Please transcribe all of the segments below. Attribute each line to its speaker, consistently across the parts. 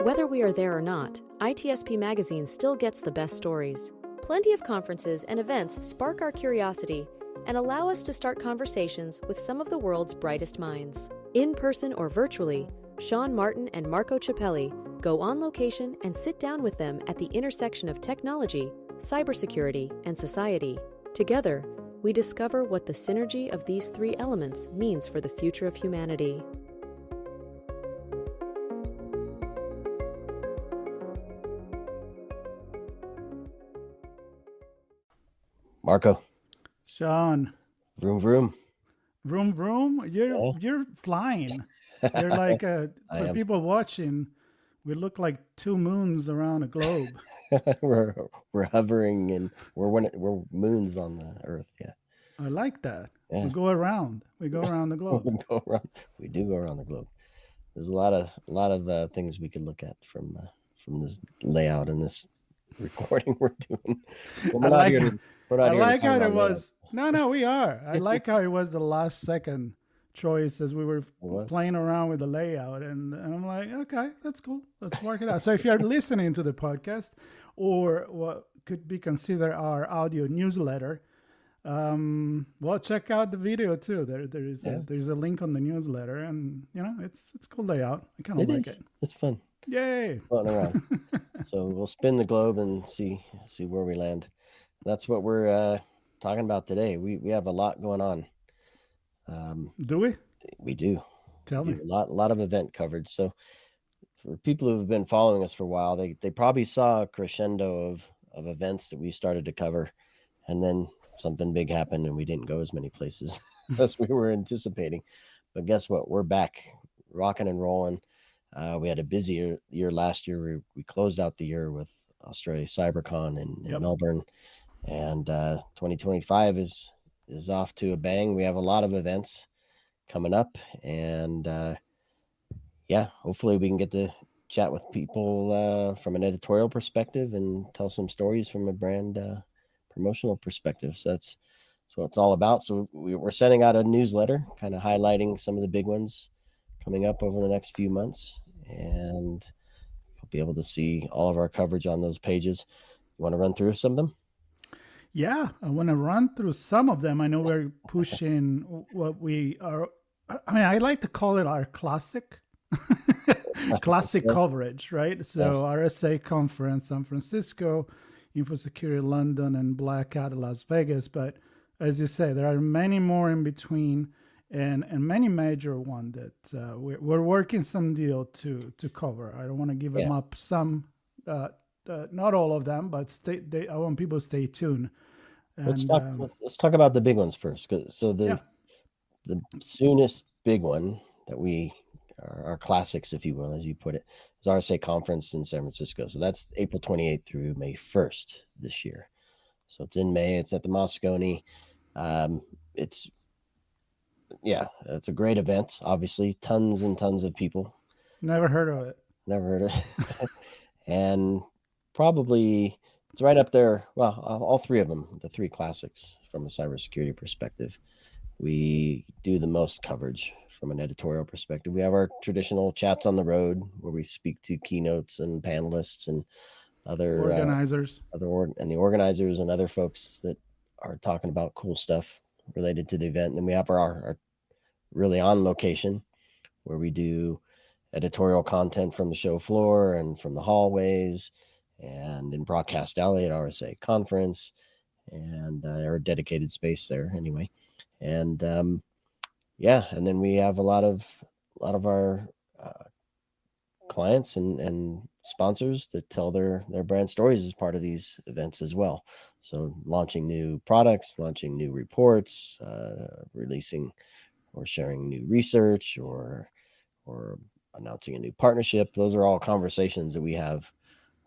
Speaker 1: Whether we are there or not, ITSP Magazine still gets the best stories. Plenty of conferences and events spark our curiosity and allow us to start conversations with some of the world's brightest minds. In person or virtually, Sean Martin and Marco Ciappelli go on location and sit down with them at the intersection of technology, cybersecurity, and society. Together, we discover what the synergy of these three elements means for the future of humanity.
Speaker 2: Marco.
Speaker 3: Sean.
Speaker 2: Vroom, vroom.
Speaker 3: Vroom, vroom. You're flying. You're like, for people watching, we look like two moons around a globe.
Speaker 2: we're hovering and we're moons on the Earth. Yeah.
Speaker 3: I like that.
Speaker 2: Yeah.
Speaker 3: We go around the globe.
Speaker 2: We do go around the globe. There's a lot of things we could look at from this layout and this recording we're doing.
Speaker 3: I like how it was. No, we are. I like how it was the last second choice as we were playing around with the layout, and I'm like, okay, that's cool. Let's work it out. So if you're listening to the podcast or what could be considered our audio newsletter, well, check out the video too. There's a link on the newsletter, and it's cool layout. I kind of like it.
Speaker 2: It's fun.
Speaker 3: Yay!
Speaker 2: Floating around. So we'll spin the globe and see where we land. That's what we're talking about today. We have a lot going on.
Speaker 3: Do we?
Speaker 2: We do.
Speaker 3: Tell me.
Speaker 2: A lot of event coverage. So for people who have been following us for a while, they probably saw a crescendo of events that we started to cover, and then something big happened and we didn't go as many places as we were anticipating. But guess what? We're back, rocking and rolling. We had a busy year last year. We closed out the year with Australia CyberCon in Melbourne, and 2025 is off to a bang. We have a lot of events coming up, and hopefully we can get to chat with people from an editorial perspective and tell some stories from a brand promotional perspective. So that's what it's all about. So we're sending out a newsletter kind of highlighting some of the big ones coming up over the next few months, and you'll be able to see all of our coverage on those pages. You want to run through some of them?
Speaker 3: Yeah, I want to run through some of them. I know we're pushing what we are. I mean, I like to call it our classic coverage, right? So RSA Conference, San Francisco, Infosecurity London, and Black Hat Las Vegas. But as you say, there are many more in between, and many major ones that we're working some deal to cover. I don't want to give them up. Some, not all of them, but I want people to stay tuned. And,
Speaker 2: let's talk about the big ones first. So the soonest big one that we are classics, if you will, as you put it, is RSA Conference in San Francisco. So that's April 28th through May 1st this year. So it's in May. It's at the Moscone. It's a great event. Obviously, tons and tons of people.
Speaker 3: Never heard of it.
Speaker 2: And probably it's right up there. Well, all three of them, the three classics from a cybersecurity perspective. We do the most coverage from an editorial perspective. We have our traditional chats on the road where we speak to keynotes and panelists and other
Speaker 3: organizers,
Speaker 2: the organizers and other folks that are talking about cool stuff related to the event. And then we have our really on location where we do editorial content from the show floor and from the hallways and in Broadcast Alley at RSA Conference, and our dedicated space there anyway. And and then we have a lot of our clients and sponsors that tell their brand stories as part of these events as well. So launching new products, launching new reports, releasing or sharing new research, or announcing a new partnership. Those are all conversations that we have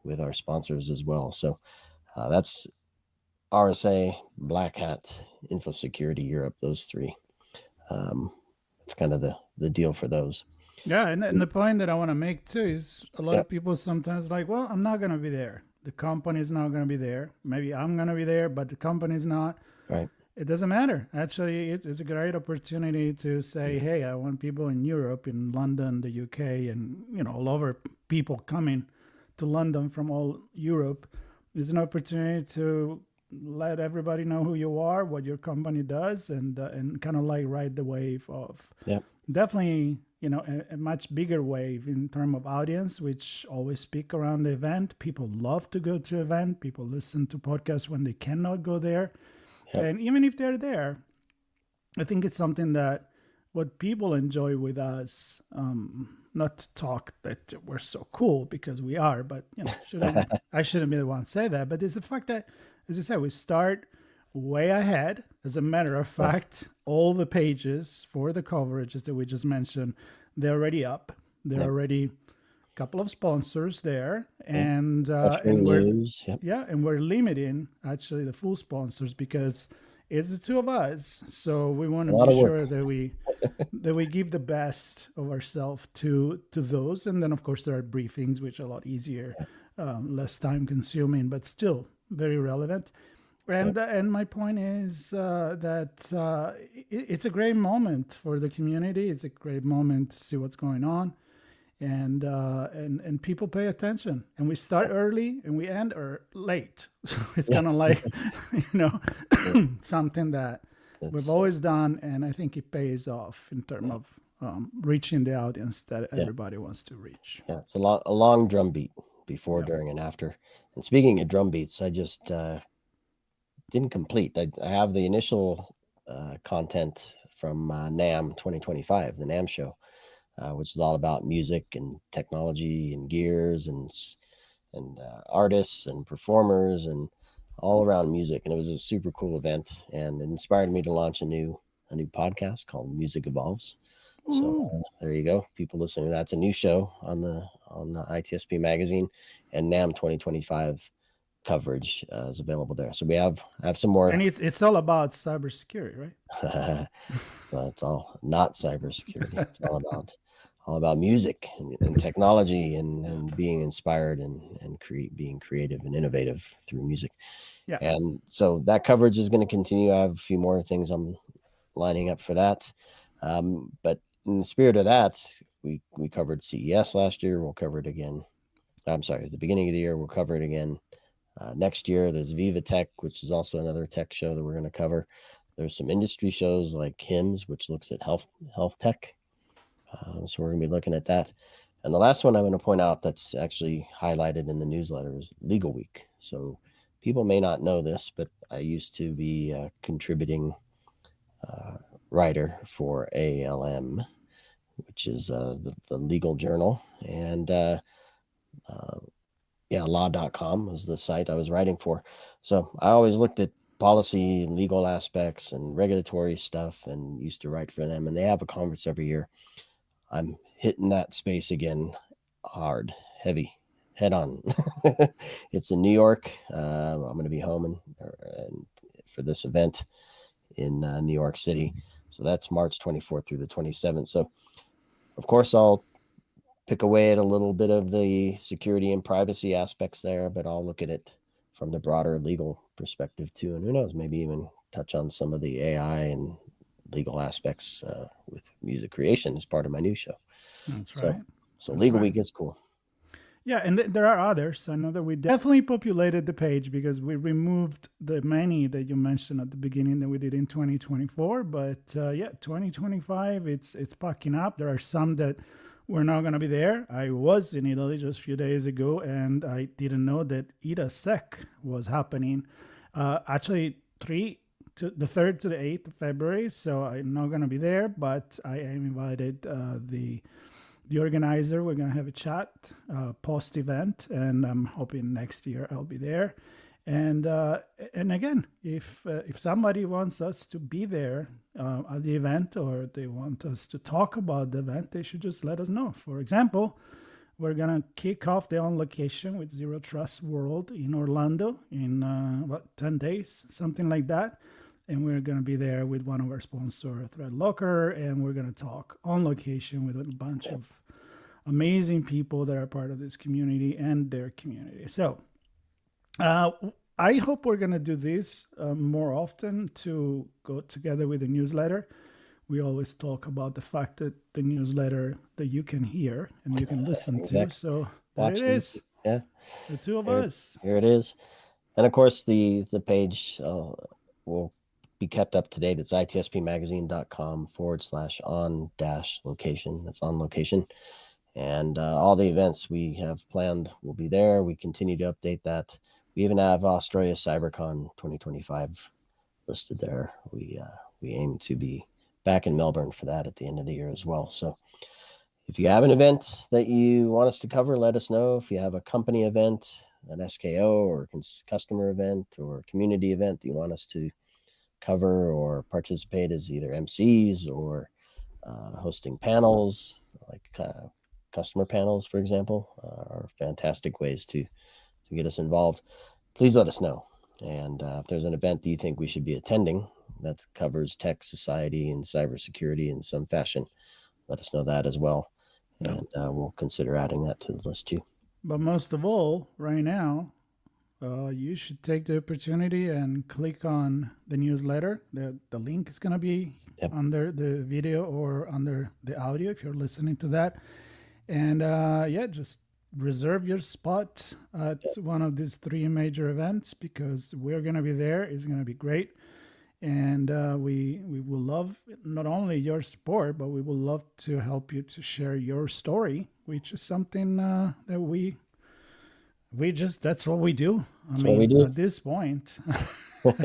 Speaker 2: with our sponsors as well. So that's RSA, Black Hat, Infosecurity Europe, those three. It's kind of the deal for those.
Speaker 3: Yeah, and the point that I want to make too is a lot of people sometimes like, well, I'm not going to be there. The company's not going to be there. Maybe I'm going to be there, but the company's not.
Speaker 2: Right.
Speaker 3: It doesn't matter. Actually, it's a great opportunity to say, hey, I want people in Europe, in London, the UK, and all over people coming to London from all Europe. It's an opportunity to let everybody know who you are, what your company does, and kind of like ride the wave of definitely, a much bigger wave in terms of audience, which always speak around the event. People love to go to event. People listen to podcasts when they cannot go there. And even if they're there, I think it's something that what people enjoy with us, not to talk that we're so cool, because we are, but I shouldn't be the one to say that, but it's the fact that, as I said, we start way ahead. As a matter of fact, all the pages for the coverages that we just mentioned, they're already up. There are already a couple of sponsors there, and we're limiting actually the full sponsors because it's the two of us. So we want to be sure that we give the best of ourselves to those, and then of course there are briefings, which are a lot easier, less time consuming, but still very relevant. And my point is that it's a great moment for the community. It's a great moment to see what's going on, and people pay attention. And we start early and we end late. So it's kind of like something that we've always done, and I think it pays off in terms of reaching the audience that everybody wants to reach.
Speaker 2: Yeah, it's a long drum beat before, during, and after. And speaking of drum beats, I just didn't complete. I have the initial content from NAMM 2025, the NAMM show, which is all about music and technology and gears and artists and performers and all around music. And it was a super cool event, and it inspired me to launch a new podcast called Music Evolves. So there you go, people listening. That's a new show on the ITSP Magazine, and NAMM 2025 coverage is available there. So we have some more,
Speaker 3: and it's all about cybersecurity, right?
Speaker 2: Well, it's all not cybersecurity. It's all about music and technology and being inspired and being creative and innovative through music. Yeah. And so that coverage is going to continue. I have a few more things I'm lining up for that. But in the spirit of that, we covered CES last year. We'll cover it again. I'm sorry, at the beginning of the year, we'll cover it again. Next year, there's Viva Tech, which is also another tech show that we're going to cover. There's some industry shows like HIMSS, which looks at health tech. So we're going to be looking at that. And the last one I'm going to point out that's actually highlighted in the newsletter is Legal Week. So people may not know this, but I used to be a contributing writer for ALM, which is the legal journal. And law.com was the site I was writing for. So I always looked at policy and legal aspects and regulatory stuff and used to write for them. And they have a conference every year. I'm hitting that space again hard, heavy, head on. It's in New York. I'm going to be home and for this event in New York City. So that's March 24th through the 27th. So, of course, I'll pick away at a little bit of the security and privacy aspects there, but I'll look at it from the broader legal perspective too. And who knows, maybe even touch on some of the AI and legal aspects with music creation as part of my new show.
Speaker 3: That's right.
Speaker 2: So Legal Week is cool.
Speaker 3: Yeah, and there are others. I know that we definitely populated the page because we removed the many that you mentioned at the beginning that we did in 2024. But 2025, it's packing up. There are some that we're not going to be there. I was in Italy just a few days ago, and I didn't know that ITSec was happening. Actually, the 3rd to the 8th of February. So I'm not going to be there, but I am invited the organizer. We're going to have a chat post-event, and I'm hoping next year I'll be there. And again, if somebody wants us to be there at the event, or they want us to talk about the event, they should just let us know. For example, we're going to kick off the On Location with Zero Trust World in Orlando in 10 days, something like that. And we're going to be there with one of our sponsors, ThreadLocker, and we're going to talk on location with a bunch of amazing people that are part of this community and their community. So I hope we're going to do this more often to go together with the newsletter. we always talk about the fact that the newsletter that you can hear and you can listen to. So there it is.
Speaker 2: Yeah.
Speaker 3: The two of us.
Speaker 2: Here it is. And of course, the page will be kept up to date. It's itspmagazine.com/on-location. That's on location. And all the events we have planned will be there. We continue to update that. We even have Australia CyberCon 2025 listed there. We aim to be back in Melbourne for that at the end of the year as well. So if you have an event that you want us to cover, let us know. If you have a company event, an SKO or customer event or community event that you want us to cover or participate as either MCs or hosting panels, like customer panels, for example, are fantastic ways to get us involved. Please let us know. And if there's an event that you think we should be attending that covers tech, society, and cybersecurity in some fashion, let us know that as well. And we'll consider adding that to the list too.
Speaker 3: But most of all, right now, you should take the opportunity and click on the newsletter. The link is going to be under the video or under the audio if you're listening to that. And just reserve your spot at one of these 3 major events, because we're going to be there. It's going to be great. And we will love not only your support, but we will love to help you to share your story, which is something that we just, that's what we do. I mean, at this point,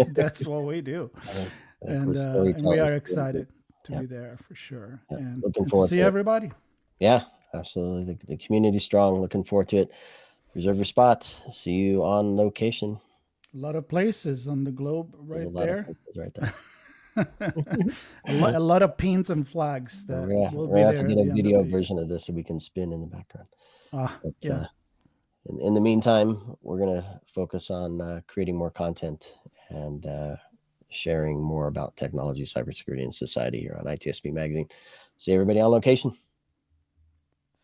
Speaker 3: that's what we do. And we are excited to be there for sure. And
Speaker 2: looking forward
Speaker 3: to see everybody.
Speaker 2: Yeah, absolutely. The community's strong. Looking forward to it. Reserve your spot. See you on location.
Speaker 3: A lot of places on the globe right there. A lot of pins and flags that will be there.
Speaker 2: We'll have to get a video version of this so we can spin in the background. In the meantime, we're going to focus on creating more content and sharing more about technology, cybersecurity, and society here on ITSP Magazine. See everybody on location.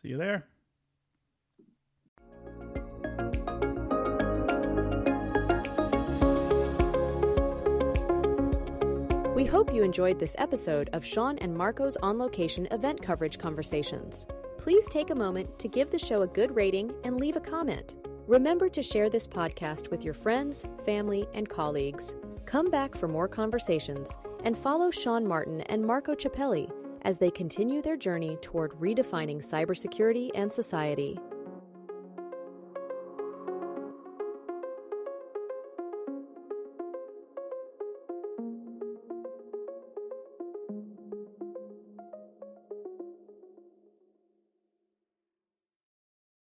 Speaker 3: See you there.
Speaker 1: We hope you enjoyed this episode of Sean and Marco's On Location event coverage conversations. Please take a moment to give the show a good rating and leave a comment. Remember to share this podcast with your friends, family, and colleagues. Come back for more conversations and follow Sean Martin and Marco Ciappelli as they continue their journey toward redefining cybersecurity and society.